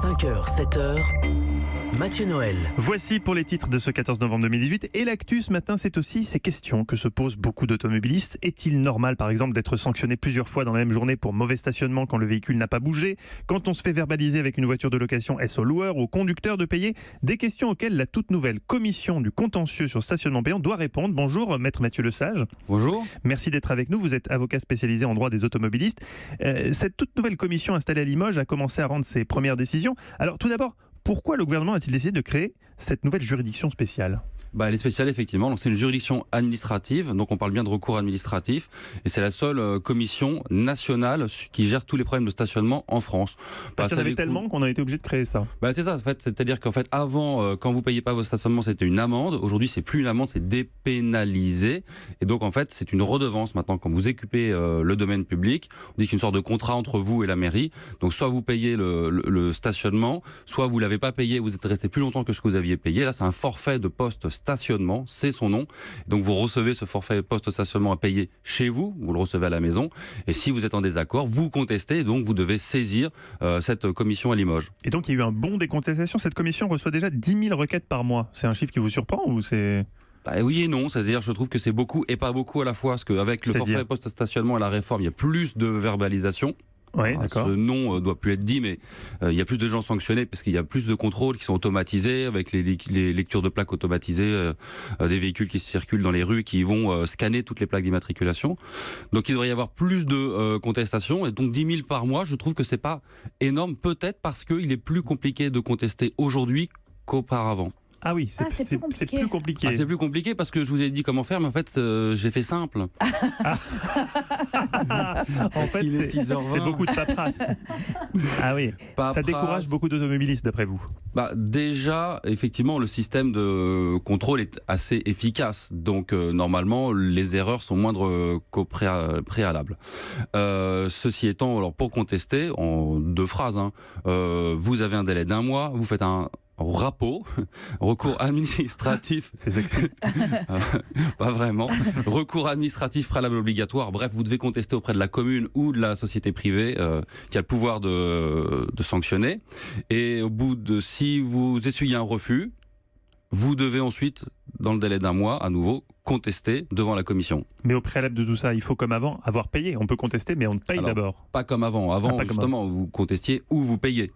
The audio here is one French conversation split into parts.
5h, 7h, Mathieu Noël. Voici pour les titres de ce 14 novembre 2018. Et l'actu ce matin, c'est aussi ces questions que se posent beaucoup d'automobilistes. Est-il normal, par exemple, d'être sanctionné plusieurs fois dans la même journée pour mauvais stationnement quand le véhicule n'a pas bougé? Quand on se fait verbaliser avec une voiture de location, est-ce au loueur ou au conducteur de payer? Des questions auxquelles la toute nouvelle commission du contentieux sur stationnement payant doit répondre. Bonjour, maître Mathieu Lesage. Bonjour. Merci d'être avec nous. Vous êtes avocat spécialisé en droit des automobilistes. Cette toute nouvelle commission installée à Limoges a commencé à rendre ses premières décisions. Alors tout d'abord, pourquoi le gouvernement a-t-il décidé de créer cette nouvelle juridiction spéciale ? Elle est spéciale, effectivement. Donc, c'est une juridiction administrative, donc on parle bien de recours administratif, et c'est la seule commission nationale qui gère tous les problèmes de stationnement en France. Parce qu'il y en avait tellement qu'on a été obligé de créer ça. C'est ça, en fait. C'est-à-dire qu'en fait, avant, quand vous ne payez pas vos stationnements, c'était une amende. Aujourd'hui, c'est plus une amende, c'est dépénalisé. Et donc, en fait, c'est une redevance maintenant. Quand vous occupez le domaine public, on dit qu'il y a une sorte de contrat entre vous et la mairie. Donc, soit vous payez le stationnement, soit vous ne l'avez pas payé, vous êtes resté plus longtemps que ce que vous aviez payé. Là, c'est un forfait de post-stationnement, c'est son nom. Donc, vous recevez ce forfait post-stationnement à payer chez vous, vous le recevez à la maison. Et si vous êtes en désaccord, vous contestez, et donc vous devez saisir cette commission à Limoges. Et donc, il y a eu un bond des contestations. Cette commission reçoit déjà 10 000 requêtes par mois. C'est un chiffre qui vous surprend ou c'est... Oui et non, c'est-à-dire je trouve que c'est beaucoup et pas beaucoup à la fois, parce qu'avec le forfait post-stationnement et la réforme, il y a plus de verbalisation. Oui, d'accord. Ce nom doit plus être dit, mais il y a plus de gens sanctionnés parce qu'il y a plus de contrôles qui sont automatisés avec les lectures de plaques automatisées, des véhicules qui circulent dans les rues qui vont scanner toutes les plaques d'immatriculation. Donc il devrait y avoir plus de contestations, et donc 10 000 par mois, je trouve que c'est pas énorme, peut-être parce qu'il est plus compliqué de contester aujourd'hui qu'auparavant. Ah oui, c'est plus compliqué. C'est plus compliqué parce que je vous ai dit comment faire, mais en fait, j'ai fait simple. En fait, c'est beaucoup de paperasse. Ah oui, ça décourage beaucoup d'automobilistes d'après vous. Déjà, effectivement, le système de contrôle est assez efficace. Donc, normalement, les erreurs sont moindres qu'au préalable. Ceci étant, alors pour contester, en 2 phrases, vous avez un délai d'1 mois, vous faites un recours administratif, c'est sexy. Pas vraiment. Recours administratif préalable obligatoire. Bref, vous devez contester auprès de la commune ou de la société privée qui a le pouvoir de sanctionner. Et au bout si vous essuyez un refus, vous devez ensuite, dans le délai d'1 mois, à nouveau contester devant la commission. Mais au préalable de tout ça, il faut comme avant avoir payé. On peut contester, mais on paye d'abord. Pas comme avant. Avant, justement, vous contestiez ou vous payez.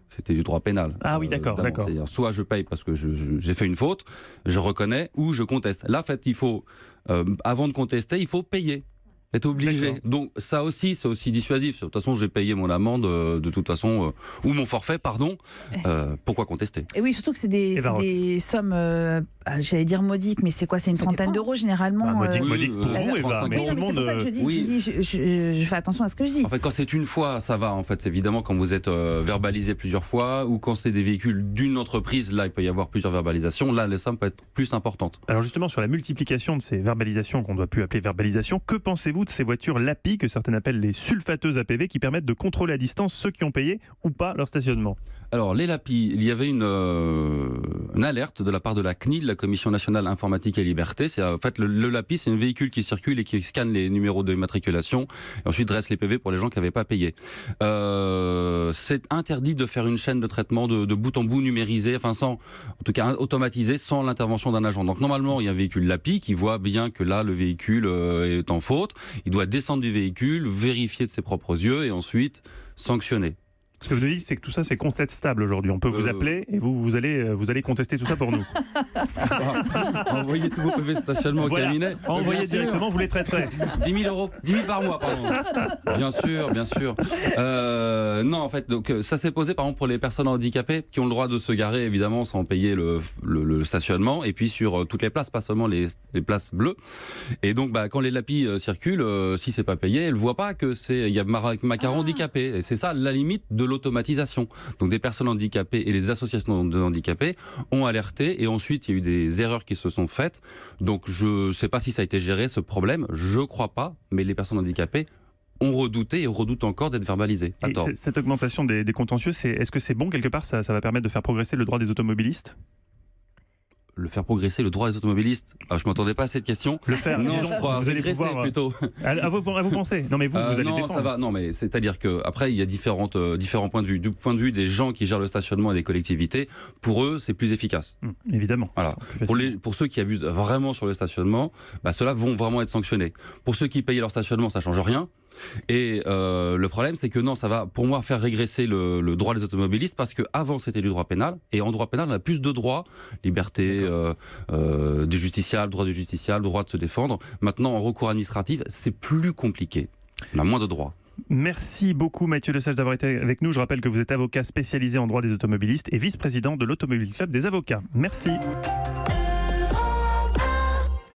C'était du droit pénal. Ah oui, d'accord. C'est-à-dire, soit je paye parce que j'ai fait une faute, je reconnais, ou je conteste. Là, en fait, il faut, avant de contester, il faut payer. Être obligé. D'accord. Donc ça aussi, c'est aussi dissuasif. De toute façon, j'ai payé mon amende, de toute façon, ou mon forfait, pardon. Pourquoi contester? Et oui, surtout que c'est des sommes, j'allais dire modiques, mais c'est quoi? C'est une trentaine d'euros généralement. Modique pour vous, Eva. Mais c'est pour ça que je fais attention à ce que je dis. En fait, quand c'est une fois, ça va. En fait, c'est évidemment quand vous êtes verbalisé plusieurs fois, ou quand c'est des véhicules d'une entreprise, là, il peut y avoir plusieurs verbalisations. Là, les sommes peuvent être plus importantes. Alors justement, sur la multiplication de ces verbalisations qu'on doit plus appeler verbalisation, que pensez-vous de ces voitures LAPI, que certains appellent les sulfateuses APV, qui permettent de contrôler à distance ceux qui ont payé ou pas leur stationnement? Alors, les LAPI, il y avait une alerte de la part de la CNIL, la Commission nationale informatique et liberté. C'est en fait le LAPI, c'est un véhicule qui circule et qui scanne les numéros d'immatriculation et ensuite dresse les PV pour les gens qui n'avaient pas payé. C'est interdit de faire une chaîne de traitement de bout en bout numérisée, en tout cas automatisée, sans l'intervention d'un agent. Donc normalement, il y a un véhicule LAPI qui voit bien que là, le véhicule est en faute. Il doit descendre du véhicule, vérifier de ses propres yeux et ensuite sanctionner. Ce que vous nous dites, c'est que tout ça, c'est contestable aujourd'hui. On peut vous appeler et vous allez contester tout ça pour nous. Envoyez tous vos PV de stationnement au cabinet. Envoyez directement, vous les traiterez. 10 000 par mois, pardon. Bien sûr. Non, en fait, donc ça s'est posé par exemple pour les personnes handicapées qui ont le droit de se garer évidemment sans payer le stationnement, et puis sur toutes les places, pas seulement les places bleues. Et donc, quand les LAPI circulent, si c'est pas payé, elles voient pas que il y a marqué handicapé. Et c'est ça la limite de l'automatisation. Donc des personnes handicapées et les associations de handicapés ont alerté, et ensuite il y a eu des erreurs qui se sont faites. Donc je ne sais pas si ça a été géré, ce problème, je crois pas, mais les personnes handicapées ont redouté et redoutent encore d'être verbalisées. Cette augmentation des contentieux, est-ce que c'est bon quelque part? Ça va permettre de faire progresser le droit des automobilistes? le faire progresser le droit des automobilistes. Je ne m'attendais pas à cette question. Le faire, non, disons, je crois vous allez régresser pouvoir, plutôt. À vous pensez. Non, mais vous allez non, défendre. ça va. Non, mais c'est-à-dire qu'après, il y a différents points de vue. Du point de vue des gens qui gèrent le stationnement et des collectivités, pour eux, c'est plus efficace. Évidemment. Voilà. Pour ceux qui abusent vraiment sur le stationnement, ceux-là vont vraiment être sanctionnés. Pour ceux qui payent leur stationnement, ça ne change rien. Et le problème, c'est que non, ça va pour moi faire régresser le droit des automobilistes parce qu'avant c'était du droit pénal et en droit pénal on a plus de droits, liberté du justiciable, droit du justiciable, droit de se défendre. Maintenant en recours administratif c'est plus compliqué, on a moins de droits. Merci beaucoup Mathieu Lesage d'avoir été avec nous. Je rappelle que vous êtes avocat spécialisé en droit des automobilistes et vice-président de l'Automobile Club des avocats. Merci.